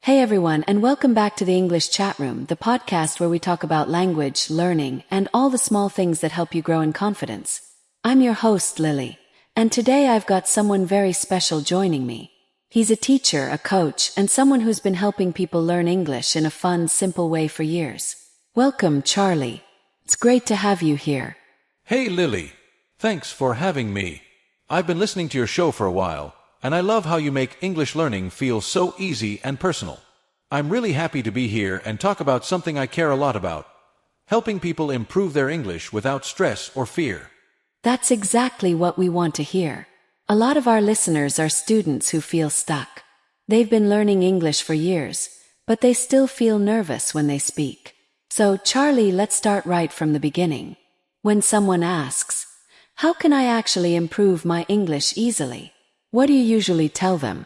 Hey everyone, and welcome back to the English Chat Room, the podcast where we talk about language, learning, and all the small things that help you grow in confidence. I'm your host, Lily, and today I've got someone very special joining me. He's a teacher, a coach, and someone who's been helping people learn English in a fun, simple way for years. Welcome, Charlie. It's great to have you here. Hey Lily, thanks for having me. I've been listening to your show for a while, and I love how you make English learning feel so easy and personal. I'm really happy to be here and talk about something I care a lot about, helping people improve their English without stress or fear. That's exactly what we want to hear. A lot of our listeners are students who feel stuck. They've been learning English for years, but they still feel nervous when they speak. So, Charlie, let's start right from the beginning. When someone asks, "How can I actually improve my English easily?" What do you usually tell them?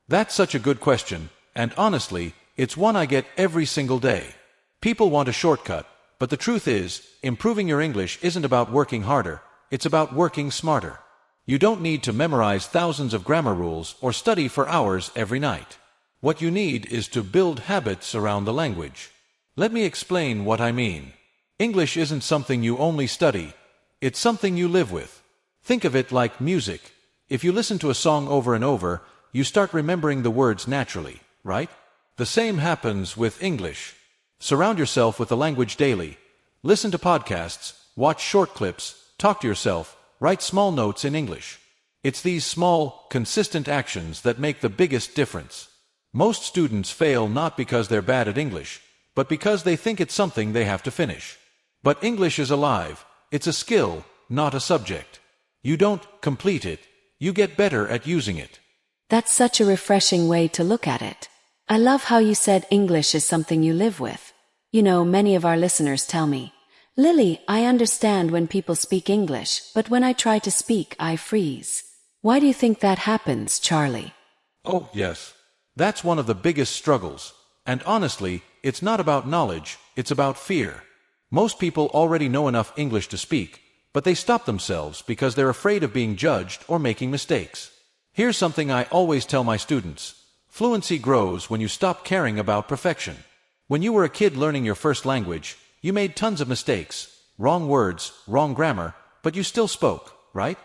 That's such a good question, and honestly, it's one I get every single day. People want a shortcut, but the truth is, improving your English isn't about working harder, it's about working smarter. You don't need to memorize thousands of grammar rules or study for hours every night. What you need is to build habits around the language. Let me explain what I mean. English isn't something you only study, it's something you live with. Think of it like music. If you listen to a song over and over, you start remembering the words naturally, right? The same happens with English. Surround yourself with the language daily. Listen to podcasts, watch short clips, talk to yourself, write small notes in English. It's these small, consistent actions that make the biggest difference. Most students fail not because they're bad at English, but because they think it's something they have to finish. But English is alive. It's a skill, not a subject. You don't complete it. You get better at using it. That's such a refreshing way to look at it. I love how you said English is something you live with. You know, many of our listeners tell me, "Lily, I understand when people speak English, but when I try to speak, I freeze." Why do you think that happens, Charlie? Oh, yes. That's one of the biggest struggles. And honestly, it's not about knowledge, it's about fear. Most people already know enough English to speak, but they stop themselves because they're afraid of being judged or making mistakes. Here's something I always tell my students. Fluency grows when you stop caring about perfection. When you were a kid learning your first language, you made tons of mistakes, wrong words, wrong grammar, but you still spoke, right?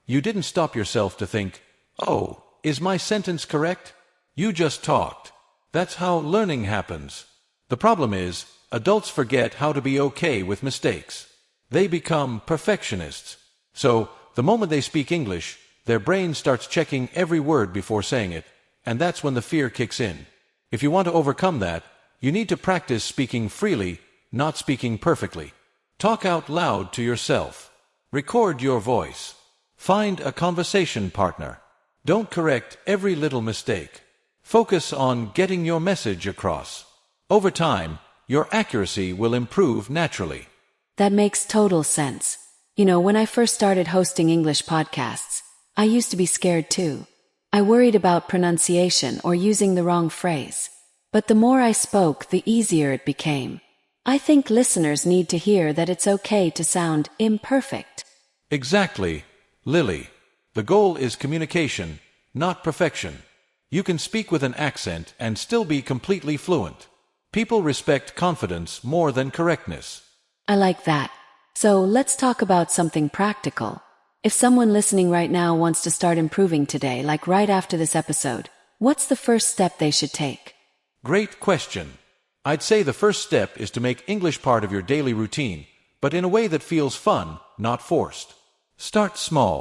You didn't stop yourself to think, "Oh, is my sentence correct?" You just talked. That's how learning happens. The problem is, adults forget how to be okay with mistakes. They become perfectionists. So, the moment they speak English, their brain starts checking every word before saying it, and that's when the fear kicks in. If you want to overcome that, you need to practice speaking freely, not speaking perfectly. Talk out loud to yourself. Record your voice. Find a conversation partner. Don't correct every little mistake. Focus on getting your message across. Over time, your accuracy will improve naturally. That makes total sense. You know, when I first started hosting English podcasts, I used to be scared too. I worried about pronunciation or using the wrong phrase. But the more I spoke, the easier it became. I think listeners need to hear that it's okay to sound imperfect. Exactly, Lily. The goal is communication, not perfection. You can speak with an accent and still be completely fluent. People respect confidence more than correctness. I like that. So let's talk about something practical. If someone listening right now wants to start improving today, like right after this episode, what's the first step they should take? Great question. I'd say the first step is to make English part of your daily routine, but in a way that feels fun, not forced. Start small.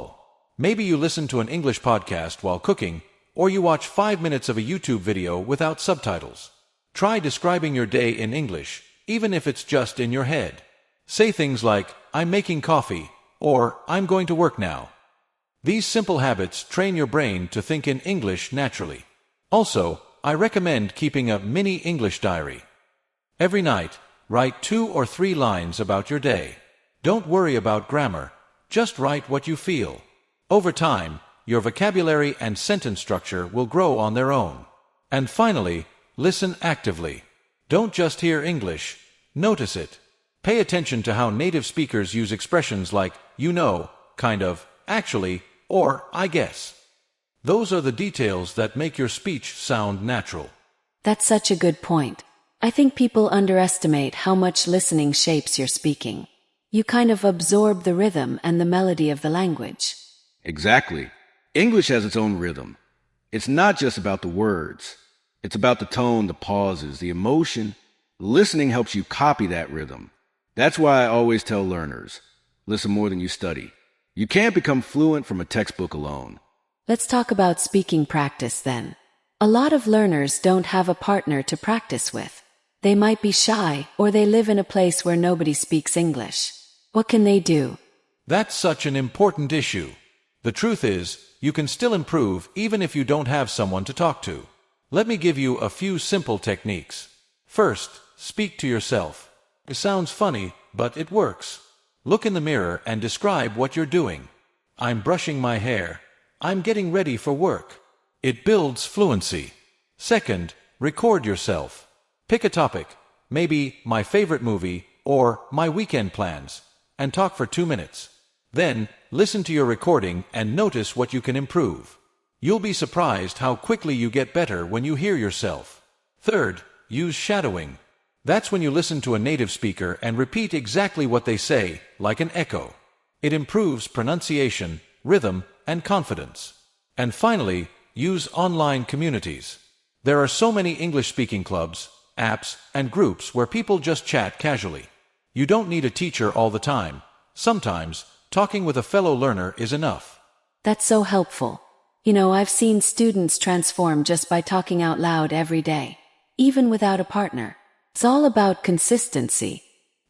Maybe you listen to an English podcast while cooking, or you watch 5 minutes of a YouTube video without subtitles. Try describing your day in English, even if it's just in your head. Say things like, "I'm making coffee," or "I'm going to work now." These simple habits train your brain to think in English naturally. Also, I recommend keeping a mini English diary. Every night, write 2 or 3 lines about your day. Don't worry about grammar, just write what you feel. Over time, your vocabulary and sentence structure will grow on their own. And finally, listen actively. Don't just hear English, notice it. Pay attention to how native speakers use expressions like, "you know," "kind of," "actually," or "I guess." Those are the details that make your speech sound natural. That's such a good point. I think people underestimate how much listening shapes your speaking. You kind of absorb the rhythm and the melody of the language. Exactly. English has its own rhythm. It's not just about the words. It's about the tone, the pauses, the emotion. Listening helps you copy that rhythm. That's why I always tell learners, listen more than you study. You can't become fluent from a textbook alone. Let's talk about speaking practice then. A lot of learners don't have a partner to practice with. They might be shy, or they live in a place where nobody speaks English. What can they do? That's such an important issue. The truth is, you can still improve even if you don't have someone to talk to. Let me give you a few simple techniques. First, speak to yourself. It sounds funny, but it works. Look in the mirror and describe what you're doing. I'm brushing my hair. I'm getting ready for work. It builds fluency. Second, record yourself. Pick a topic, maybe my favorite movie or my weekend plans, and talk for 2 minutes. Then, listen to your recording and notice what you can improve. You'll be surprised how quickly you get better when you hear yourself. Third, use shadowing. That's when you listen to a native speaker and repeat exactly what they say, like an echo. It improves pronunciation, rhythm, and confidence. And finally, use online communities. There are so many English-speaking clubs, apps, and groups where people just chat casually. You don't need a teacher all the time. Sometimes, talking with a fellow learner is enough. That's so helpful. I've seen students transform just by talking out loud every day, even without a partner. It's all about consistency.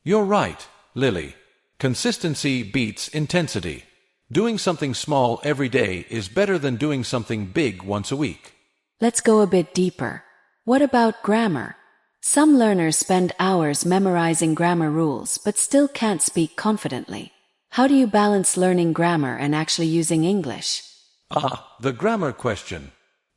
You're right, Lily. Consistency beats intensity. Doing something small every day is better than doing something big once a week. Let's go a bit deeper. What about grammar? Some learners spend hours memorizing grammar rules but still can't speak confidently. How do you balance learning grammar and actually using English? The grammar question.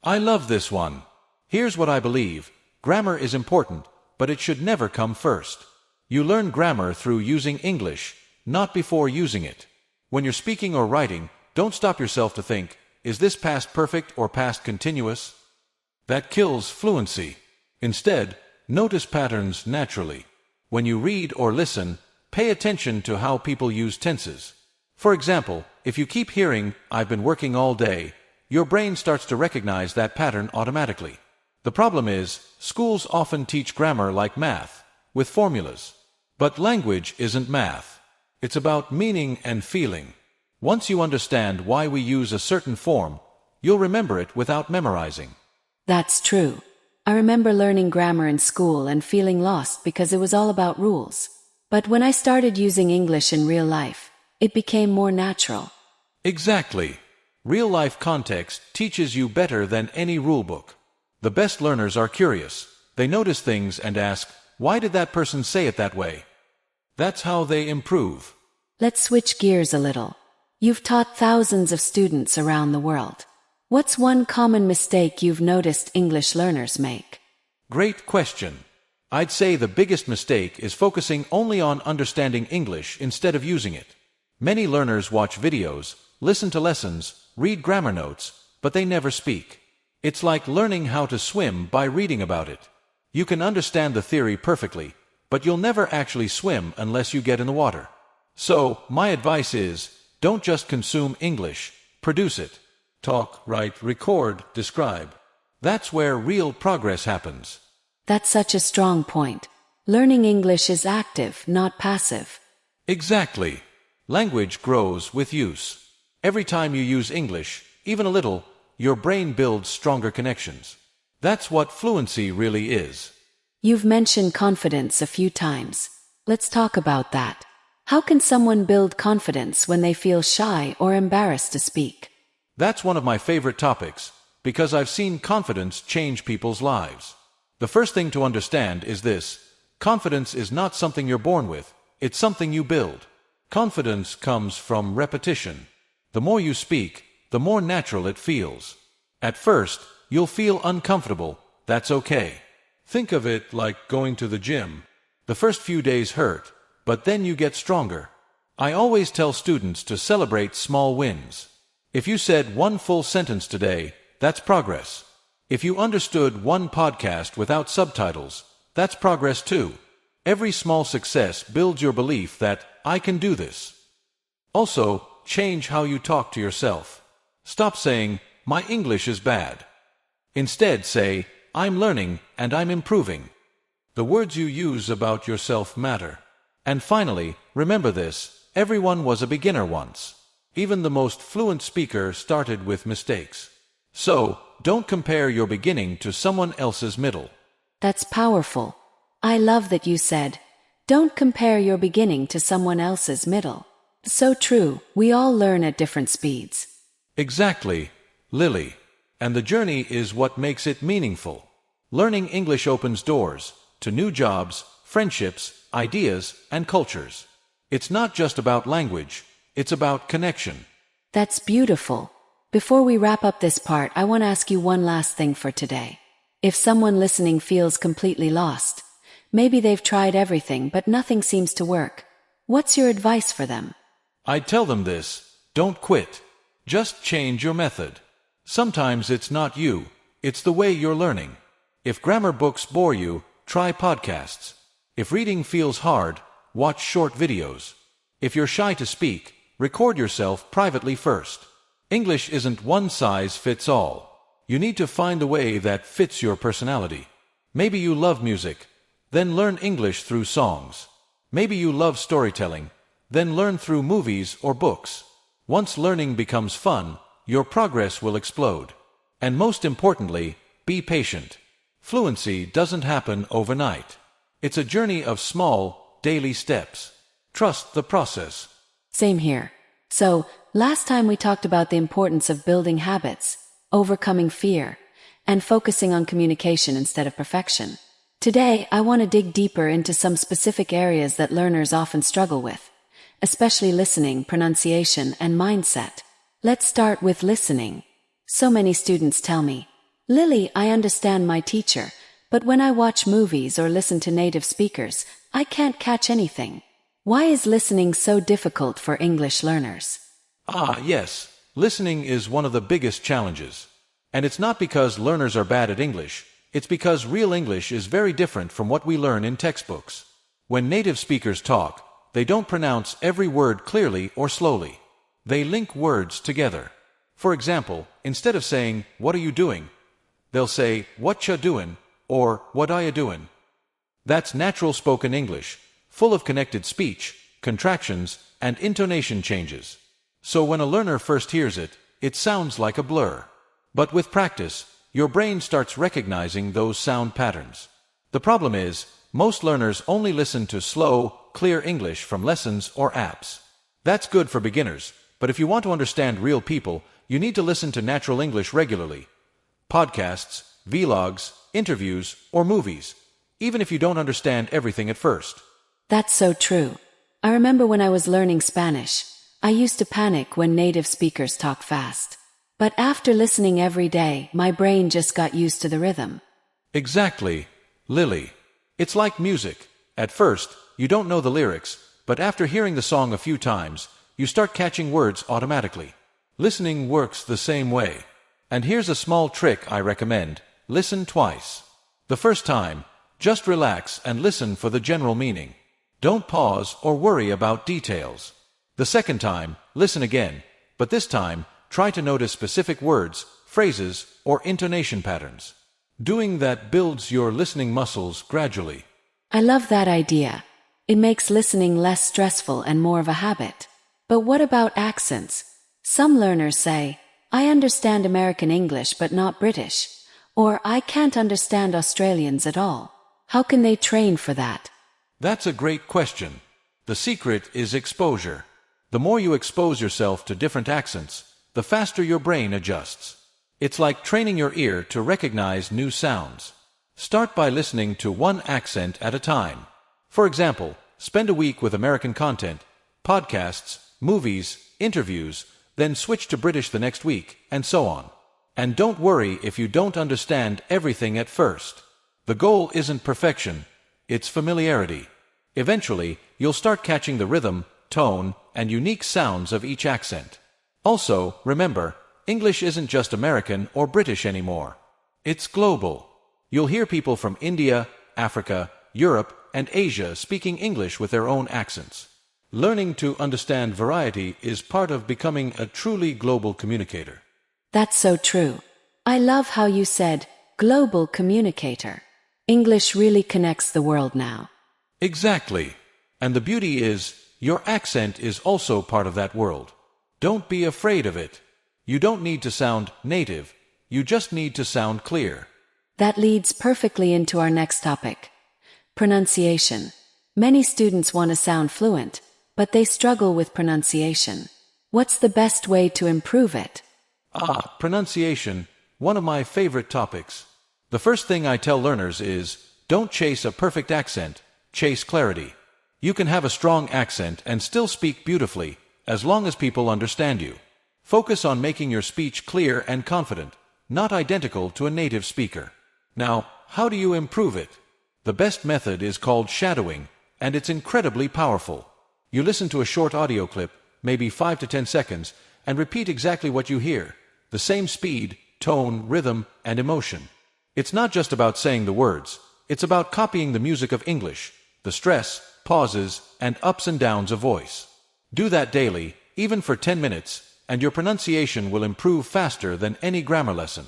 I love this one. Here's what I believe. Grammar is important, but it should never come first. You learn grammar through using English, not before using it. When you're speaking or writing, don't stop yourself to think, is this past perfect or past continuous? That kills fluency. Instead, notice patterns naturally. When you read or listen, pay attention to how people use tenses. For example, if you keep hearing, I've been working all day, your brain starts to recognize that pattern automatically. The problem is, schools often teach grammar like math, with formulas. But language isn't math. It's about meaning and feeling. Once you understand why we use a certain form, you'll remember it without memorizing. That's true. I remember learning grammar in school and feeling lost because it was all about rules. But when I started using English in real life, it became more natural. Exactly. Real-life context teaches you better than any rulebook. The best learners are curious. They notice things and ask, why did that person say it that way? That's how they improve. Let's switch gears a little. You've taught thousands of students around the world. What's one common mistake you've noticed English learners make? Great question. I'd say the biggest mistake is focusing only on understanding English instead of using it. Many learners watch videos, listen to lessons, read grammar notes, but they never speak. It's like learning how to swim by reading about it. You can understand the theory perfectly, but you'll never actually swim unless you get in the water. So, my advice is, don't just consume English, produce it. Talk, write, record, describe. That's where real progress happens. That's such a strong point. Learning English is active, not passive. Exactly. Language grows with use. Every time you use English, even a little, your brain builds stronger connections. That's what fluency really is. You've mentioned confidence a few times. Let's talk about that. How can someone build confidence when they feel shy or embarrassed to speak? That's one of my favorite topics, because I've seen confidence change people's lives. The first thing to understand is this: confidence is not something you're born with, it's something you build. Confidence comes from repetition. The more you speak, the more natural it feels. At first, you'll feel uncomfortable. That's okay. Think of it like going to the gym. The first few days hurt, but then you get stronger. I always tell students to celebrate small wins. If you said one full sentence today, that's progress. If you understood one podcast without subtitles, that's progress too. Every small success builds your belief that I can do this. Also, change how you talk to yourself. Stop saying, my English is bad. Instead say, I'm learning and I'm improving. The words you use about yourself matter. And finally, remember this, everyone was a beginner once. Even the most fluent speaker started with mistakes. So, don't compare your beginning to someone else's middle. That's powerful. I love that you said, don't compare your beginning to someone else's middle. So true, we all learn at different speeds. Exactly, Lily. And the journey is what makes it meaningful. Learning English opens doors to new jobs, friendships, ideas, and cultures. It's not just about language, it's about connection. That's beautiful. Before we wrap up this part, I want to ask you one last thing for today. If someone listening feels completely lost, maybe they've tried everything but nothing seems to work, what's your advice for them? I'd tell them this, don't quit. Just change your method. Sometimes it's not you, it's the way you're learning. If grammar books bore you, try podcasts. If reading feels hard, watch short videos. If you're shy to speak, record yourself privately first. English isn't one size fits all. You need to find the way that fits your personality. Maybe you love music, then learn English through songs. Maybe you love storytelling, then learn through movies or books. Once learning becomes fun, your progress will explode. And most importantly, be patient. Fluency doesn't happen overnight. It's a journey of small, daily steps. Trust the process. Same here. So, last time we talked about the importance of building habits, overcoming fear, and focusing on communication instead of perfection. Today, I want to dig deeper into some specific areas that learners often struggle with, especially listening, pronunciation, and mindset. Let's start with listening. So many students tell me, Lily, I understand my teacher, but when I watch movies or listen to native speakers, I can't catch anything. Why is listening so difficult for English learners? Yes, listening is one of the biggest challenges. And it's not because learners are bad at English, it's because real English is very different from what we learn in textbooks. When native speakers talk, they don't pronounce every word clearly or slowly. They link words together. For example, instead of saying, what are you doing? They'll say, what ya doin', or what are ya doin'? That's natural spoken English, full of connected speech, contractions, and intonation changes. So when a learner first hears it, it sounds like a blur. But with practice, your brain starts recognizing those sound patterns. The problem is, most learners only listen to slow, clear English from lessons or apps. That's good for beginners, but if you want to understand real people, you need to listen to natural English regularly. Podcasts, vlogs, interviews, or movies, even if you don't understand everything at first. That's so true. I remember when I was learning Spanish, I used to panic when native speakers talk fast. But after listening every day, my brain just got used to the rhythm. Exactly, Lily. It's like music. At first, you don't know the lyrics, but after hearing the song a few times, you start catching words automatically. Listening works the same way. And here's a small trick I recommend. Listen twice. The first time, just relax and listen for the general meaning. Don't pause or worry about details. The second time, listen again, but this time, try to notice specific words, phrases, or intonation patterns. Doing that builds your listening muscles gradually. I love that idea. It makes listening less stressful and more of a habit. But what about accents? Some learners say, I understand American English but not British, or I can't understand Australians at all. How can they train for that? That's a great question. The secret is exposure. The more you expose yourself to different accents, the faster your brain adjusts. It's like training your ear to recognize new sounds. Start by listening to one accent at a time. For example, spend a week with American content, podcasts, movies, interviews, then switch to British the next week, and so on. And don't worry if you don't understand everything at first. The goal isn't perfection, it's familiarity. Eventually, you'll start catching the rhythm, tone, and unique sounds of each accent. Also, remember, English isn't just American or British anymore. It's global. You'll hear people from India, Africa, Europe, and Asia speaking English with their own accents. Learning to understand variety is part of becoming a truly global communicator. That's so true. I love how you said, global communicator. English really connects the world now. Exactly. And the beauty is, your accent is also part of that world. Don't be afraid of it. You don't need to sound native. You just need to sound clear. That leads perfectly into our next topic. Pronunciation. Many students want to sound fluent, but they struggle with pronunciation. What's the best way to improve it? Pronunciation, one of my favorite topics. The first thing I tell learners is, don't chase a perfect accent, chase clarity. You can have a strong accent and still speak beautifully, as long as people understand you. Focus on making your speech clear and confident, not identical to a native speaker. Now, how do you improve it? The best method is called shadowing, and it's incredibly powerful. You listen to a short audio clip, maybe 5 to 10 seconds, and repeat exactly what you hear. The same speed, tone, rhythm, and emotion. It's not just about saying the words. It's about copying the music of English, the stress, pauses, and ups and downs of voice. Do that daily, even for 10 minutes, and your pronunciation will improve faster than any grammar lesson.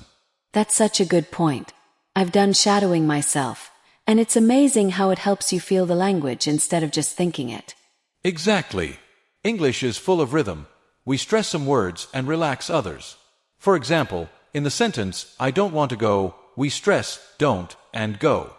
That's such a good point. I've done shadowing myself, and it's amazing how it helps you feel the language instead of just thinking it. Exactly. English is full of rhythm. We stress some words and relax others. For example, in the sentence, I don't want to go, we stress don't and go.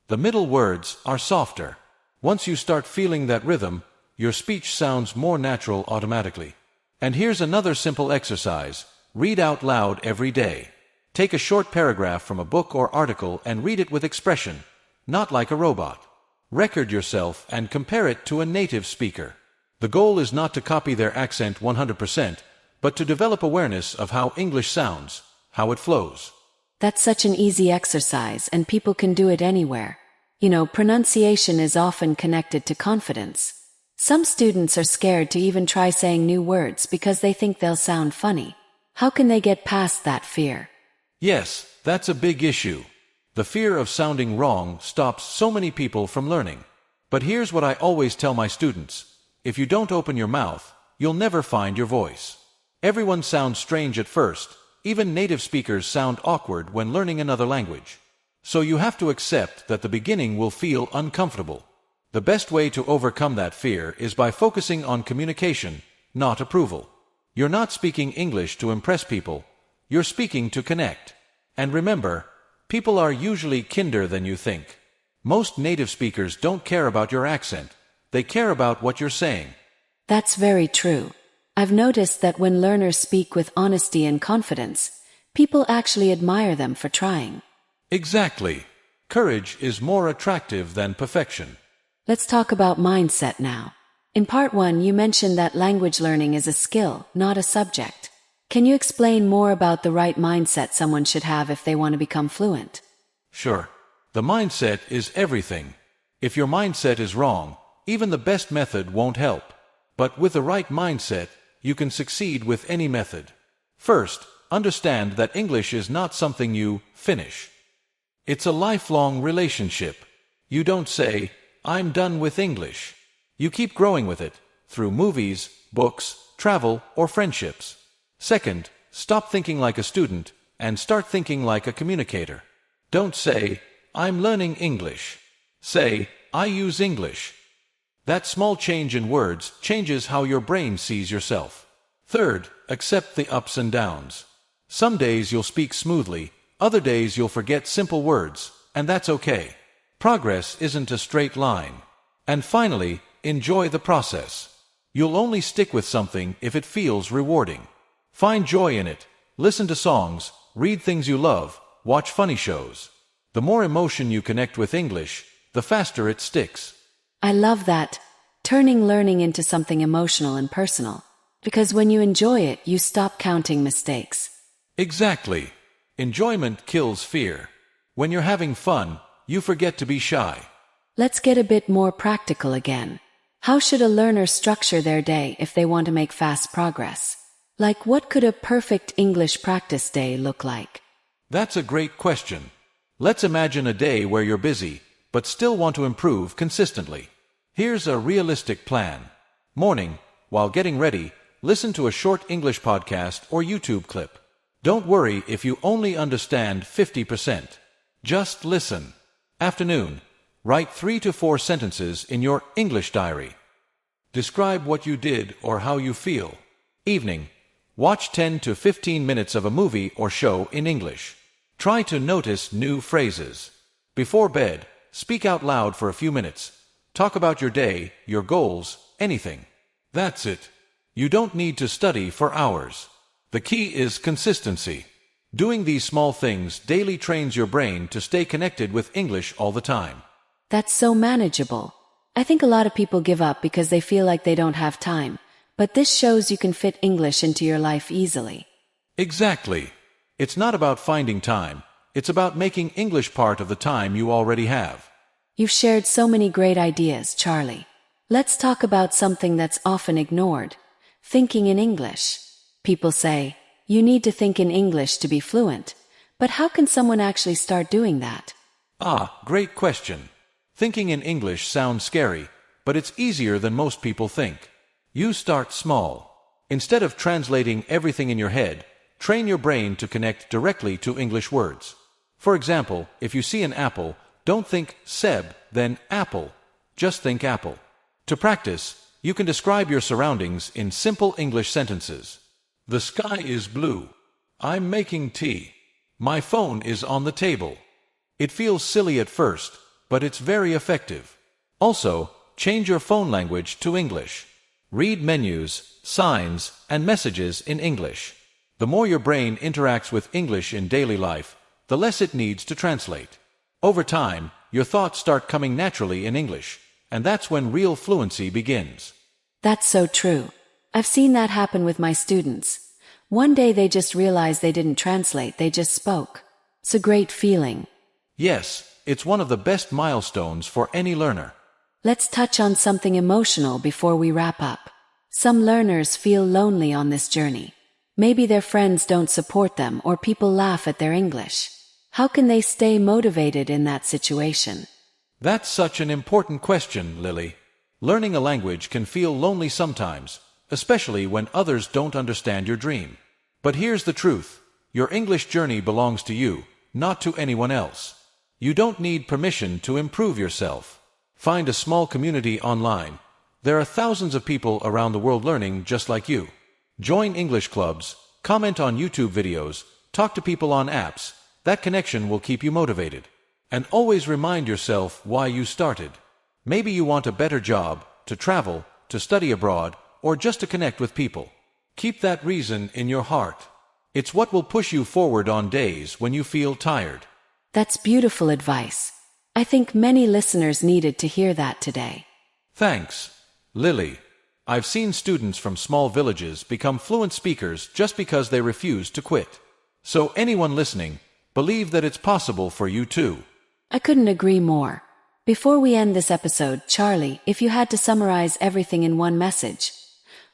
The middle words are softer. Once you start feeling that rhythm, your speech sounds more natural automatically. And here's another simple exercise. Read out loud every day. Take a short paragraph from a book or article and read it with expression, not like a robot. Record yourself and compare it to a native speaker. The goal is not to copy their accent 100%, but to develop awareness of how English sounds, how it flows. That's such an easy exercise, and people can do it anywhere. You know, pronunciation is often connected to confidence. Some students are scared to even try saying new words because they think they'll sound funny. How can they get past that fear? Yes, that's a big issue. The fear of sounding wrong stops so many people from learning. But here's what I always tell my students. If you don't open your mouth, you'll never find your voice. Everyone sounds strange at first. Even native speakers sound awkward when learning another language. So you have to accept that the beginning will feel uncomfortable. The best way to overcome that fear is by focusing on communication, not approval. You're not speaking English to impress people. You're speaking to connect. And remember, people are usually kinder than you think. Most native speakers don't care about your accent. They care about what you're saying. That's very true. I've noticed that when learners speak with honesty and confidence, people actually admire them for trying. Exactly. Courage is more attractive than perfection. Let's talk about mindset now. In part 1, you mentioned that language learning is a skill, not a subject. Can you explain more about the right mindset someone should have if they want to become fluent? Sure. The mindset is everything. If your mindset is wrong, even the best method won't help. But with the right mindset, you can succeed with any method. First, understand that English is not something you finish. It's a lifelong relationship. You don't say, I'm done with English. You keep growing with it, through movies, books, travel, or friendships. Second, stop thinking like a student, and start thinking like a communicator. Don't say, I'm learning English. Say, I use English. That small change in words changes how your brain sees yourself. Third, accept the ups and downs. Some days you'll speak smoothly, other days you'll forget simple words, and that's okay. Progress isn't a straight line. And finally, enjoy the process. You'll only stick with something if it feels rewarding. Find joy in it. Listen to songs, read things you love, watch funny shows. The more emotion you connect with English, the faster it sticks. I love that. Turning learning into something emotional and personal. Because when you enjoy it, you stop counting mistakes. Exactly. Enjoyment kills fear. When you're having fun, you forget to be shy. Let's get a bit more practical again. How should a learner structure their day if they want to make fast progress? Like, what could a perfect English practice day look like? That's a great question. Let's imagine a day where you're busy, but still want to improve consistently. Here's a realistic plan. Morning, while getting ready, listen to a short English podcast or YouTube clip. Don't worry if you only understand 50%. Just listen. Afternoon, write 3 to 4 sentences in your English diary. Describe what you did or how you feel. Evening, watch 10 to 15 minutes of a movie or show in English. Try to notice new phrases. Before bed, speak out loud for a few minutes. Talk about your day, your goals, anything. That's it. You don't need to study for hours. The key is consistency. Doing these small things daily trains your brain to stay connected with English all the time. That's so manageable. I think a lot of people give up because they feel like they don't have time, but this shows you can fit English into your life easily. Exactly. It's not about finding time. It's about making English part of the time you already have. You've shared so many great ideas, Charlie. Let's talk about something that's often ignored. Thinking in English. People say, you need to think in English to be fluent. But how can someone actually start doing that? Great question. Thinking in English sounds scary, but it's easier than most people think. You start small. Instead of translating everything in your head, train your brain to connect directly to English words. For example, if you see an apple, don't think Seb, then apple. Just think apple. To practice, you can describe your surroundings in simple English sentences. The sky is blue. I'm making tea. My phone is on the table. It feels silly at first, but it's very effective. Also, change your phone language to English. Read menus, signs, and messages in English. The more your brain interacts with English in daily life, the less it needs to translate. Over time, your thoughts start coming naturally in English, and that's when real fluency begins. That's so true. I've seen that happen with my students. One day they just realized they didn't translate, they just spoke. It's a great feeling. Yes, it's one of the best milestones for any learner. Let's touch on something emotional before we wrap up. Some learners feel lonely on this journey. Maybe their friends don't support them or people laugh at their English. How can they stay motivated in that situation? That's such an important question, Lily. Learning a language can feel lonely sometimes, especially when others don't understand your dream. But here's the truth. Your English journey belongs to you, not to anyone else. You don't need permission to improve yourself. Find a small community online. There are thousands of people around the world learning just like you. Join English clubs, comment on YouTube videos, talk to people on apps. That connection will keep you motivated. And always remind yourself why you started. Maybe you want a better job, to travel, to study abroad, or just to connect with people. Keep that reason in your heart. It's what will push you forward on days when you feel tired. That's beautiful advice. I think many listeners needed to hear that today. Thanks, Lily. I've seen students from small villages become fluent speakers just because they refuse to quit. So anyone listening, believe that it's possible for you too. I couldn't agree more. Before we end this episode, Charlie, if you had to summarize everything in one message,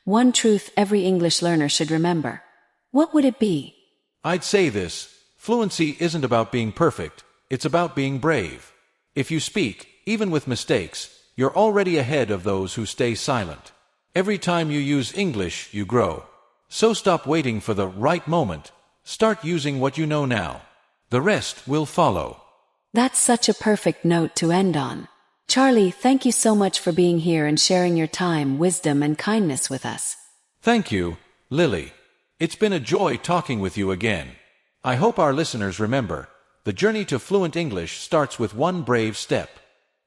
one truth every English learner should remember, what would it be? I'd say this: fluency isn't about being perfect, it's about being brave. If you speak, even with mistakes, you're already ahead of those who stay silent. Every time you use English, you grow. So stop waiting for the right moment. Start using what you know now. The rest will follow. That's such a perfect note to end on. Charlie, thank you so much for being here and sharing your time, wisdom, and kindness with us. Thank you, Lily. It's been a joy talking with you again. I hope our listeners remember, the journey to fluent English starts with one brave step.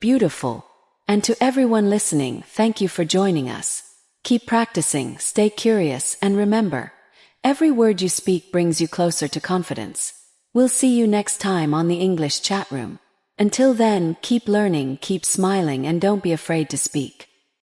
Beautiful. And to everyone listening, thank you for joining us. Keep practicing, stay curious, and remember, every word you speak brings you closer to confidence. We'll see you next time on the English chat room. Until then, keep learning, keep smiling, and don't be afraid to speak.